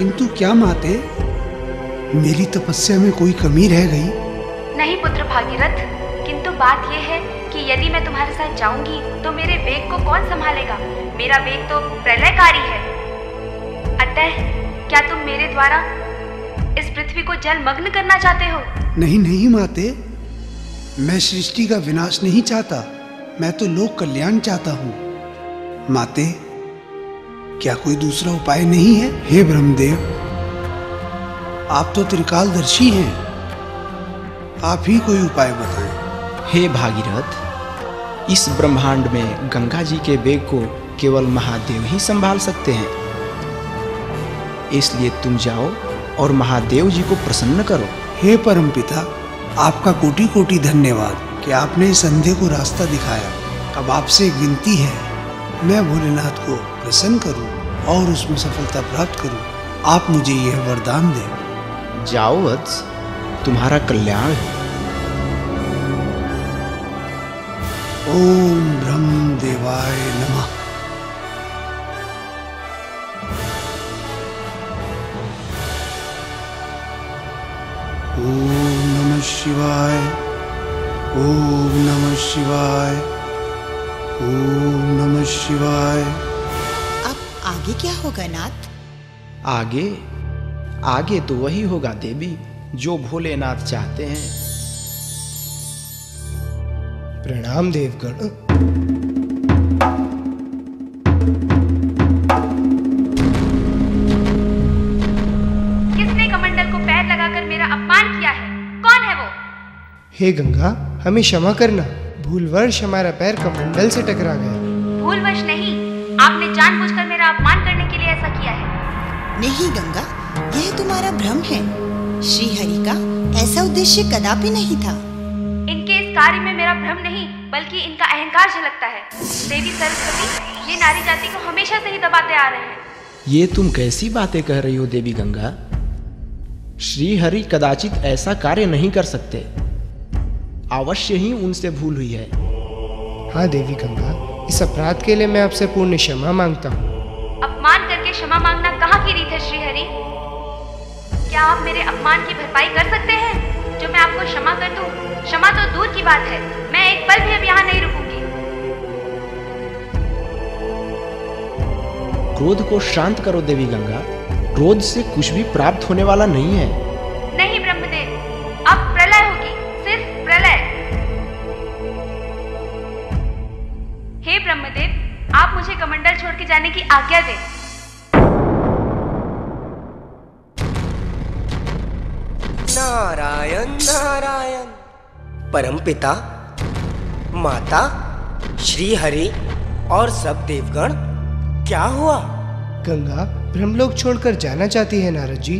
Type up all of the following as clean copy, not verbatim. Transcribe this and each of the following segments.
किंतु क्या माते, मेरी तपस्या में कोई कमी रह गई? नहीं पुत्र भागीरथ, किंतु बात यह है कि यदि मैं तुम्हारे साथ जाऊंगी तो मेरे वेग को कौन संभालेगा? मेरा वेग तो प्रलयकारी है। अतः क्या तुम मेरे द्वारा इस पृथ्वी को जलमग्न करना चाहते हो? नहीं नहीं माते, मैं सृष्टि का विनाश नहीं चाहता, मैं तो लोक कल्याण चाहता हूँ। माते, क्या कोई दूसरा उपाय नहीं है? हे ब्रह्मदेव, आप तो त्रिकालदर्शी हैं, आप ही कोई उपाय बताएं। हे भागीरथ, इस ब्रह्मांड में गंगा जी के वेग को केवल महादेव ही संभाल सकते हैं। इसलिए तुम जाओ और महादेव जी को प्रसन्न करो। हे परमपिता, आपका कोटि कोटि धन्यवाद कि आपने इस अंधे को रास्ता दिखाया। अब आपसे एक विनती है, मैं भोलेनाथ को प्रसन्न करूं और उसमें सफलता प्राप्त करूं। आप मुझे यह वरदान दें। जाओ वत्स, तुम्हारा कल्याण है। ओम ब्रह्मदेवाय नमः। ओम नमः शिवाय, ओम नमः शिवाय, ओम नमः शिवाय। अब आगे क्या होगा नाथ? आगे आगे तो वही होगा देवी जो भोलेनाथ चाहते हैं। प्रणाम देवगण। किसने कमंडल को पैर लगाकर मेरा अपमान किया है? कौन है वो? हे गंगा, हमें क्षमा करना, भूलवश हमारा पैर कमंडल से टकरा गया। भूलवश नहीं, आपने जानबूझकर मेरा अपमान करने के लिए ऐसा किया है। नहीं गंगा, यह तुम्हारा भ्रम है। श्री हरि का ऐसा उद्देश्य कदापि नहीं था। इनके इस कार्य में मेरा भ्रम नहीं बल्कि इनका अहंकार झलकता है। देवी सरस्वती ये नारी जाति को हमेशा से ही दबाते आ रहे हैं। ये तुम कैसी बातें कह रही हो देवी गंगा? श्री हरि कदाचित ऐसा कार्य नहीं कर सकते। अवश्य ही उनसे भूल हुई है। हाँ देवी गंगा, इस अपराध के लिए मैं आपसे पूर्ण क्षमा मांगता हूँ। अपमान करके क्षमा मांगना कहाँ की रीत है श्री हरि? क्या आप मेरे अपमान की भरपाई कर सकते हैं जो मैं आपको क्षमा कर दूं? क्षमा तो दूर की बात है, मैं एक पल भी अब यहाँ नहीं रुकूंगी। क्रोध को शांत करो देवी गंगा, क्रोध से कुछ भी प्राप्त होने वाला नहीं है। नहीं ब्रह्मदेव, अब प्रलय होगी, सिर्फ प्रलय। हे ब्रह्मदेव, आप मुझे कमंडल छोड़ के जाने की आज्ञा दें। नारायण नारायण। परमपिता, माता, श्री हरि और सब देवगण, क्या हुआ? गंगा ब्रह्मलोक छोड़कर जाना चाहती है नारद जी।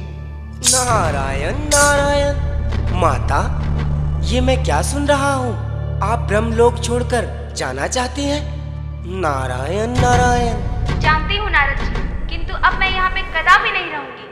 नारायण नारायण। माता, ये मैं क्या सुन रहा हूँ? आप ब्रह्मलोक छोड़कर जाना चाहती हैं? नारायण नारायण। जानती हूँ नारद जी, किंतु अब मैं यहाँ पे कदापि नहीं रहूंगी।